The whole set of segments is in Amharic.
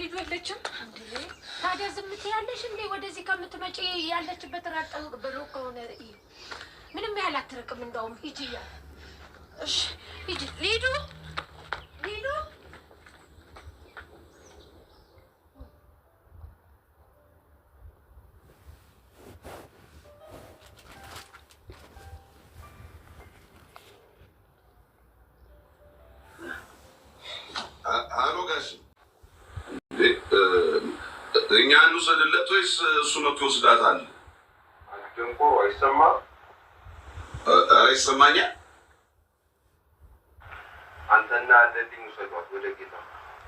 ልጅ ወለችም እንዴ? ታዲያ ዝም ትያለሽ እንዴ? ወደዚህ ከምትመጪ ያለችበት ራጣው ብሎ ከሆነ ምንም ያህል አትርቅም። እንደውም ሂጂ ያ እሺ፣ ሂጂ ሊዱ ሊዱ እኛ እንውሰድለት ወይስ እሱ መጥቶ ይወስዳታል? አንተንቆ አይሰማም? ይሰማኛል። አንተና ለዲን ውሰዷት ወደ ጌታ።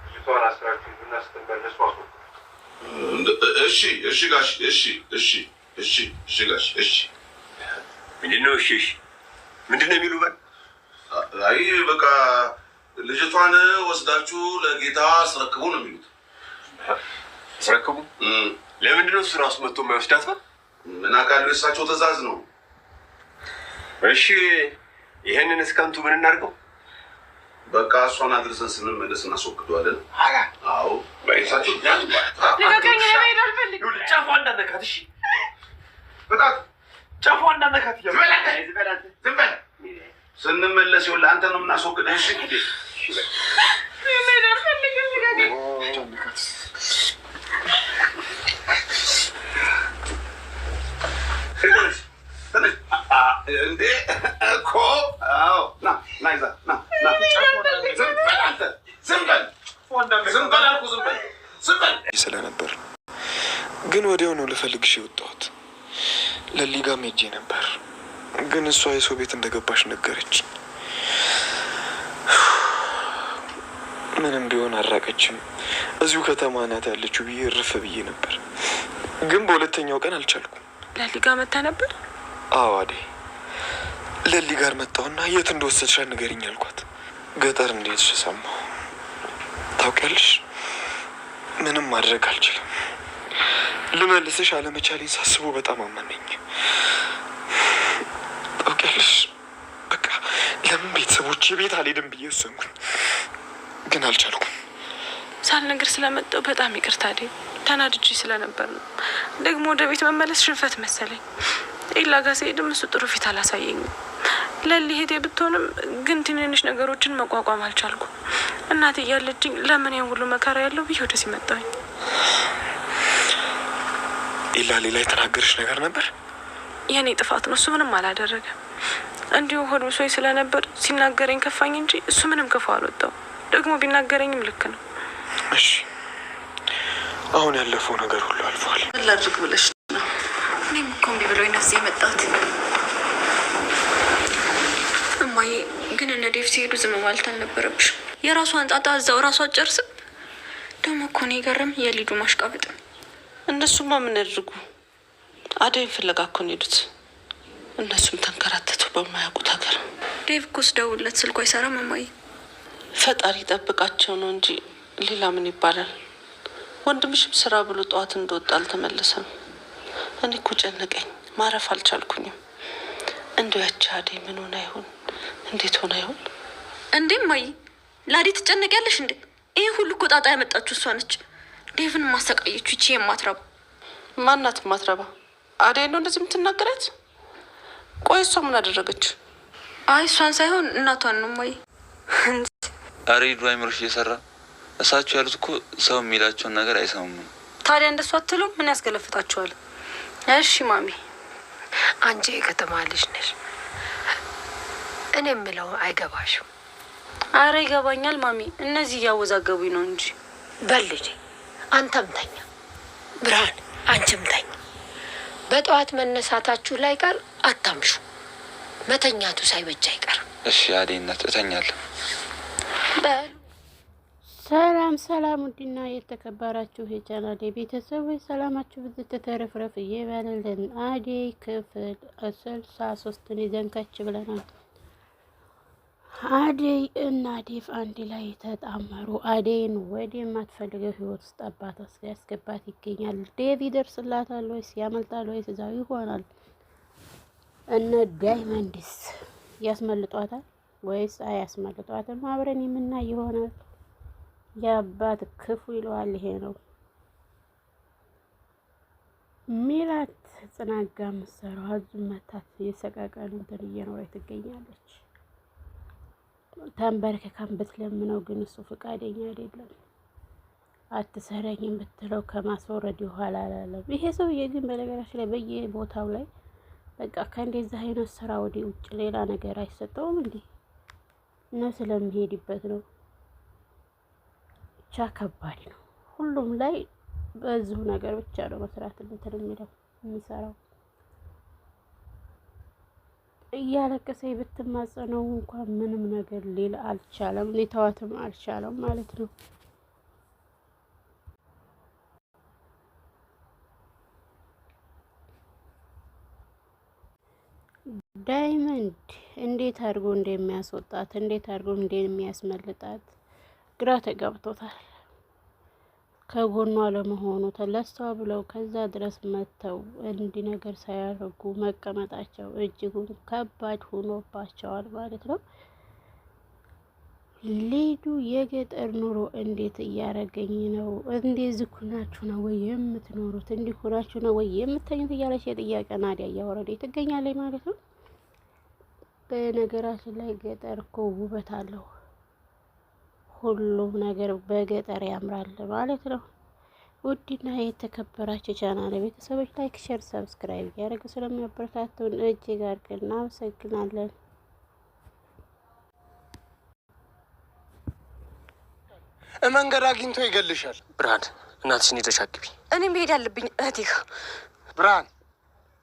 ልጅቷን አስራችሁ ቡና ስትመለሱ አስወጡ። እሺ እሺ ጋሽ እሺ እሺ እሺ እሺ ጋሽ እሺ። ምንድነው? እሺ ምንድነው የሚሉ በል። አይ በቃ ልጅቷን ወስዳችሁ ለጌታ አስረክቡ ነው የሚሉት። አስረክቡ? ለምንድን ነው እሱ ራሱ መጥቶ የማይወስዳት? ምን አውቃለሁ፣ የእሳቸው ትእዛዝ ነው። እሺ ይሄንን እስከንቱ ምን እናድርገው? በቃ እሷን አድርሰን ስንመለስ እናስወግደዋለን። አዎ ልቀቀኝ፣ መሄድ አልፈልግም። ጫፏ እንዳነካት። እሺ በጣም ጫፏ እንዳነካት። ዝም በል። ስንመለስ ይኸውልህ አንተ ነው የምናስወግደው። እሺ መሄድ አልፈልግም። ልቀቀኝ። እንዴ እኮ አዎ፣ ና ይዛ ና ዝም በል ስለነበር ግን ወዲያው ነው ልፈልግሽ የወጣሁት። ለሊጋም ሄጄ ነበር፣ ግን እሷ የሰው ቤት እንደገባሽ ነገረች። ምንም ቢሆን አራቀችም። እዚሁ ከተማ ናት ያለችው ብዬ እርፍ ብዬ ነበር፣ ግን በሁለተኛው ቀን አልቻልኩም። ለሊጋ መታ ነበር? አዎ አዴ፣ ለሊ ጋር መጣሁና የት እንደወሰድሻ ንገሪኝ አልኳት። ገጠር እንደሄድሽ ሰማሁ። ታውቂያለሽ፣ ምንም ማድረግ አልችልም። ልመልስሽ አለመቻሌን ሳስበው በጣም አመመኝ። ታውቂያለሽ፣ በቃ ለምን ቤተሰቦቼ ቤት አልሄድም ብዬ ወሰንኩኝ፣ ግን አልቻልኩም። ሳልነግር ስለመጣሁ በጣም ይቅርታ አዴ። ተናድጄ ስለነበር ነው። ደግሞ ወደ ቤት መመለስ ሽንፈት መሰለኝ። ኤላ ጋር ስሄድም እሱ ጥሩ ፊት አላሳየኝም። ለሊ ሄዴ ብትሆንም ግን ትንንሽ ነገሮችን መቋቋም አልቻልኩም። እናቴ እያለችኝ ለምን ያን ሁሉ መከራ ያለው ብዬ ወደዚህ መጣሁኝ። ኤላ ሌላ የተናገረሽ ነገር ነበር? የኔ ጥፋት ነው። እሱ ምንም አላደረገም። እንዲሁ ሆድ ብሶኝ ስለነበር ሲናገረኝ ከፋኝ እንጂ እሱ ምንም ክፉ አልወጣው። ደግሞ ቢናገረኝም ልክ ነው። እሺ አሁን ያለፈው ነገር ሁሉ አልፏል። ላድርግ ብለሽ ነው? እኔም እኮ እምቢ ብሎኝ ነው እዚህ የመጣሁት። እማዬ ግን እነ ዴቭ ሲሄዱ ዝም ማለት አልነበረብሽ። የራሷን ጣጣ እዛው ራሷ አትጨርስም? ደግሞ እኮ ነው የገረመኝ የሊዱ ማሽቃበጥ። እነሱማ ምን ያድርጉ? አደይን ፍለጋ እኮ ነው የሄዱት። እነሱም ተንከራተቱ በማያውቁት ሀገር። ዴቭ እኮ ስደውልለት ስልኩ አይሰራም እማዬ። ፈጣሪ ጠብቃቸው ነው እንጂ ሌላ ምን ይባላል? ወንድምሽም ስራ ብሎ ጠዋት እንደወጣ አልተመለሰም። እኔ እኮ ጨነቀኝ፣ ማረፍ አልቻልኩኝም። እንደው ያቺ አደይ ምን ሆና ይሆን? እንዴት ሆና ይሆን? እንዴ እማዬ ለአደይ ትጨነቂያለሽ እንዴ? ይሄ ሁሉ እኮ ጣጣ ያመጣችሁ እሷ ነች። ዴቭን ማሰቃየችው ይቺ የማትረባ። ማናት ማትረባ? አደይ ነው እንደዚህ የምትናገራት? ቆይ እሷ ምን አደረገች? አይ እሷን ሳይሆን እናቷን ነው እማዬ። አሬዱ አይምሮሽ እየሰራ እሳቸው ያሉት እኮ ሰው የሚላቸውን ነገር አይሰሙም። ታዲያ እንደሱ አትሉም? ምን ያስገለፍታችኋል? እሺ ማሚ፣ አንቺ የከተማ ልጅ ነሽ። እኔ የምለው አይገባሽም። አረ ይገባኛል ማሚ፣ እነዚህ እያወዛገቡኝ ነው እንጂ። በል ልጄ አንተም ተኛ፣ ብርሃን አንቺም ተኛ። በጠዋት መነሳታችሁ ላይ ቀር አታምሹ። መተኛቱ ሳይበጅ አይቀርም። እሺ አዴ እናት እተኛለሁ። በሉ ሰላም ሰላም፣ ውድና የተከበራችሁ የቻናሌ ቤተሰቦች ሰላማችሁ ብዙ ተተረፍረፍ እየበለልን አደይ ክፍል 63ን ይዘን ከች ብለናል። አደይ እና ዴቭ አንድ ላይ ተጣመሩ። አደይን ወደ የማትፈልገው ህይወት ውስጥ አባቷ ያስገባት ይገኛል። ዴቭ ይደርስላታል ወይስ ያመልጣል ወይስ እዛው ይሆናል? እነ ዳይመንድስ ያስመልጧታል ወይስ አያስመልጧትም? አብረን የምናይ ይሆናል። የአባት ክፉ ይለዋል ይሄ ነው። ሚላት ጽናጋ መሰራው አዙም መታት የሰቃቀን እንትን እየኖረች ትገኛለች። ተንበርክካም ብትለምነው ግን እሱ ፈቃደኛ አይደለም። አትሰረኝም ብትለው ከማስወረድ ይኋላ አላለም። ይሄ ሰውዬ ግን በነገራችን ላይ በየቦታው ላይ በቃ ከእንደዚህ አይነት ስራ ወደ ውጭ ሌላ ነገር አይሰጠውም እንዴ ነው ስለሚሄድበት ነው። ብቻ ከባድ ነው። ሁሉም ላይ በዚሁ ነገር ብቻ ነው መስራት እንትን የሚሰራው። እያለቀሰ ብትማጸነው እንኳን ምንም ነገር ሊል አልቻለም፣ ሊተዋትም አልቻለም ማለት ነው። ዳይመንድ እንዴት አድርጎ እንደሚያስወጣት እንዴት አድርጎ እንደሚያስመልጣት ግራ ተጋብቶታል። ከጎኗ ለመሆኑ ተለስቷ ብለው ከዛ ድረስ መጥተው እንዲህ ነገር ሳያደርጉ መቀመጣቸው እጅጉን ከባድ ሆኖባቸዋል ማለት ነው። ሊዱ የገጠር ኑሮ እንዴት እያረገኝ ነው? እንደዚህ ኩናችሁ ነው ወይ የምትኖሩት? እንዲህ ኩናችሁ ነው ወይ የምተኙት? እያለች የጥያቄ ናዲያ እያወረደች ትገኛለች ማለት ነው። በነገራችን ላይ ገጠር እኮ ውበት አለው። ሁሉም ነገር በገጠር ያምራል ማለት ነው። ውድና የተከበራችሁ ቻናል ቤተሰቦች ላይክ፣ ሼር፣ ሰብስክራይብ እያደረጉ ስለሚያበረታቱን እጅግ አድርገን እናመሰግናለን። መንገድ አግኝቶ ይገልሻል። ብርሃን እናትሽን ሄደሽ አግቢ። እኔ መሄድ አለብኝ እህቴ ጋ። ብርሃን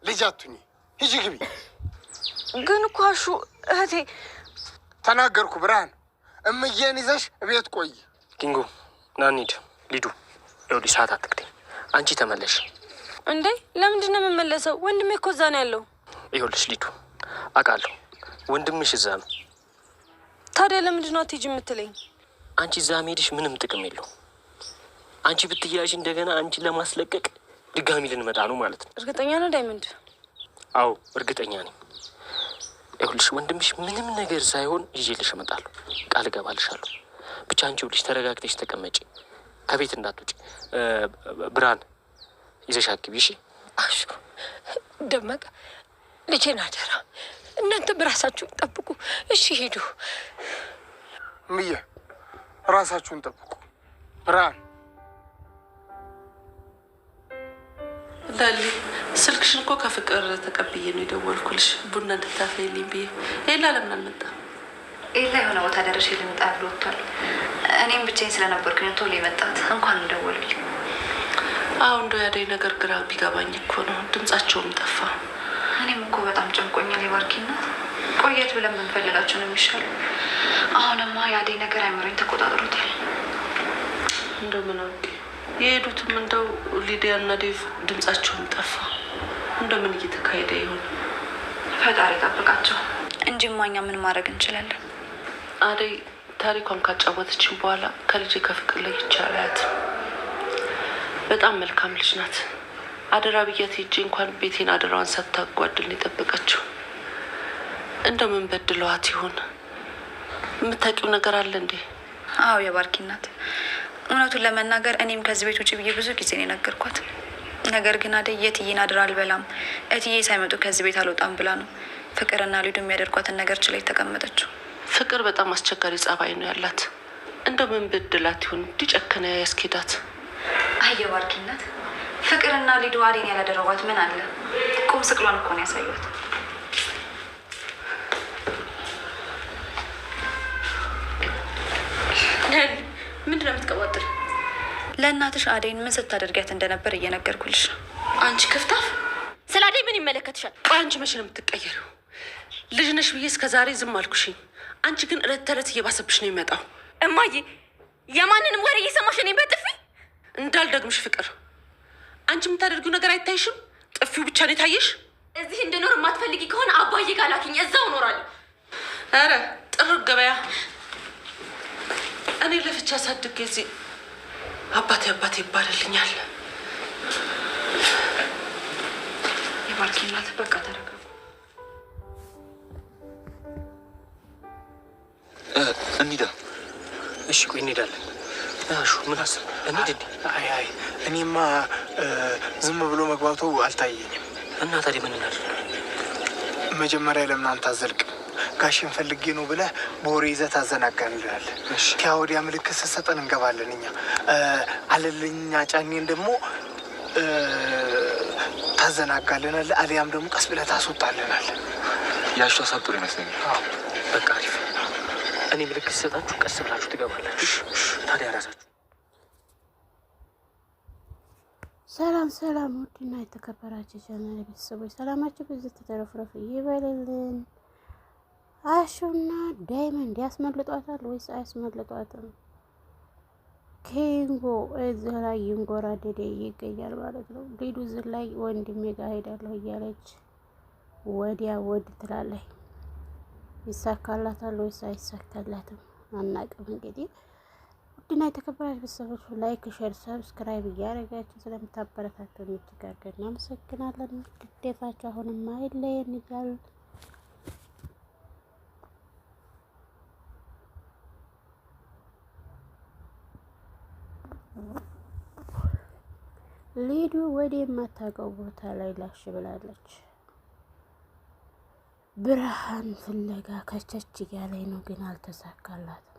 ልጅ አቱኝ፣ ሂጂ ግቢ። ግን እኮ አሹ እህቴ ተናገርኩ። ብርሃን እምዬን ይዘሽ ቤት ቆይ። ኪንጎ ና እንሂድ። ሊዱ ይኸውልሽ፣ ሰዓት አትግደኝ። አንቺ ተመለሽ። እንዴ ለምንድን ነው የምመለሰው? ወንድሜ እኮ እዛ ነው ያለው። ይኸውልሽ ሊዱ፣ አውቃለሁ ወንድምሽ እዛ ነው። ታዲያ ለምንድን ነው አትሄጂ የምትለኝ? አንቺ እዛ መሄድሽ ምንም ጥቅም የለው። አንቺ ብትያዥ እንደገና አንቺን ለማስለቀቅ ድጋሚ ልንመጣ ነው ማለት ነው። እርግጠኛ ነው ዳይመንድ? አዎ እርግጠኛ ነኝ። ይኸውልሽ ወንድምሽ ምንም ነገር ሳይሆን ይዤልሽ እመጣለሁ፣ ቃል እገባልሻለሁ። ብቻ አንቺ ይኸውልሽ ተረጋግተሽ ተቀመጪ፣ ከቤት እንዳትውጪ። ብርሃን ይዘሽ አግቢ እሺ? አሹ ደመቀ ልጄን አደራ፣ እናንተ በራሳችሁን ጠብቁ እሺ? ሄዱ ምዬ ራሳችሁን ጠብቁ። ብርሃን ላሊ ስልክሽን እኮ ከፍቅር ተቀብዬ ነው የደወልኩልሽ፣ ቡና እንድታፈይልኝ ብዬ። ኤላ ለምን አልመጣም? ኤላ የሆነ ቦታ ደረሽ ልምጣ ብሎ ወጥቷል። እኔም ብቻዬን ስለነበርኩኝ ቶሎ የመጣት እንኳን እንደወሉልኝ። አሁን እንደው ያደይ ነገር ግራ ቢገባኝ እኮ ነው፣ ድምጻቸውም ጠፋ። እኔም እኮ በጣም ጨንቆኛል። የባርኪና ቆየት ብለን ብንፈልጋቸው ነው የሚሻለው። አሁንማ ያደይ ነገር አይምሮኝ ተቆጣጥሮታል። እንደው ምን አውቄ የሄዱትም እንደው ሊዲያ እና ዴቭ ድምጻቸውም ጠፋ። እንደምን እየተካሄደ ይሆን? ፈጣሪ ጠብቃቸው እንጂ እኛ ምን ማድረግ እንችላለን? አደይ ታሪኳን ካጫወተችን በኋላ ከልጄ ከፍቅር ላይ ይቻላል። በጣም መልካም ልጅ ናት። አደራ ብያት ሄጄ እንኳን ቤቴን አደራዋን ሳታጓድል ነው የጠበቀችው። እንደምን በድለዋት ይሆን? የምታውቂው ነገር አለ እንዴ? አዎ የባርኪ ናት። እውነቱን ለመናገር እኔም ከዚህ ቤት ውጭ ብዬ ብዙ ጊዜ ነው የነገርኳት። ነገር ግን አደይ የትዬን አድራ አልበላም፣ እትዬ ሳይመጡ ከዚህ ቤት አልወጣም ብላ ነው ፍቅርና ሊዱ የሚያደርጓትን ነገር ችላ የተቀመጠችው። ፍቅር በጣም አስቸጋሪ ጸባይ ነው ያላት። እንደምን በድላት ይሆን እንዲጨከነ ያስኬዳት? አይ የባርኪ ናት። ፍቅርና ሊዱ አደይን ያላደረጓት ምን አለ? ቁም ስቅሏን እኮ ነው ያሳዩት። ምንድን ነው የምትቀባጥር? ለእናትሽ አደይን ምን ስታደርጊያት እንደነበር እየነገርኩልሽ። አንቺ ክፍታፍ፣ ስለ አደይ ምን ይመለከትሻል? ቆይ አንቺ መቼ ነው የምትቀየሪው? ልጅ ነሽ ብዬ እስከ ዛሬ ዝም አልኩሽኝ። አንቺ ግን እለት ተዕለት እየባሰብሽ ነው የሚመጣው። እማዬ የማንንም ወሬ እየሰማሽ እኔ በጥፊ እንዳልደግምሽ ፍቅር፣ አንቺ የምታደርጊው ነገር አይታይሽም? ጥፊው ብቻ ነው የታየሽ? እዚህ እንድኖር የማትፈልጊ ከሆነ አባዬ ጋር ላኪኝ፣ እዛው እኖራለሁ። ኧረ ጥርግ ገበያ። እኔ ለፍቻ ሳድግ እዚህ አባቴ ይባልልኛል። የባርኪ እናት በቃ ተረጋጉ። እንሂዳ። እሺ ቆይ እንሄዳለን። እሺ ምን አስብ እንሂድ እንዴ? አይ እኔማ ዝም ብሎ መግባቱ አልታየኝም። እና ታዲያ ምን እናድርግ? መጀመሪያ ለምን አንተ አዘልቅም? ጋሽን ፈልጌ ነው ብለህ በወሬ ይዘህ ታዘናጋን እንላለን። ቲያ ወዲያ ምልክት ስትሰጠን እንገባለን። እኛ አለልኛ ጫኔን ደግሞ ታዘናጋልናል፣ አሊያም ደግሞ ቀስ ብለህ ታስወጣልናል። ያሹ ሀሳብ ጥሩ ይመስለኛል። በቃ አሪፍ። እኔ ምልክት ስሰጣችሁ ቀስ ብላችሁ ትገባላችሁ። ታዲያ ራሳችሁ ሰላም ውድና የተከበራችሁ ቻናል ቤተሰቦች ሰላማችሁ ብዙ ተተረፍረፍ ይበልልን። አሹና ዳይመንድ ያስመልጧታል ወይስ አያስመልጧትም? ኪንጎ እዚህ ላይ ይንጎራደደ ይገኛል ማለት ነው። ሊዱ እዚህ ላይ ወንድሜ ጋር ሄዳለሁ እያለች ወዲያ ወድ ትላለች። ይሳካላታል ወይስ አይሳካላትም አናውቅም። እንግዲህ ውድና የተከበራችሁ ቤተሰቦች ላይክ፣ ሼር፣ ሰብስክራይብ እያደረጋችሁ ስለምታበረታቱን እጅግ አድርገን እናመሰግናለን። ግዴታችሁ አሁንም አይለየን እያልን ሊዱ ወደ የማታውቀው ቦታ ላይ ላሽ ብላለች። ብርሃን ፍለጋ ከቸች እያለኝ ነው፣ ግን አልተሳካላት።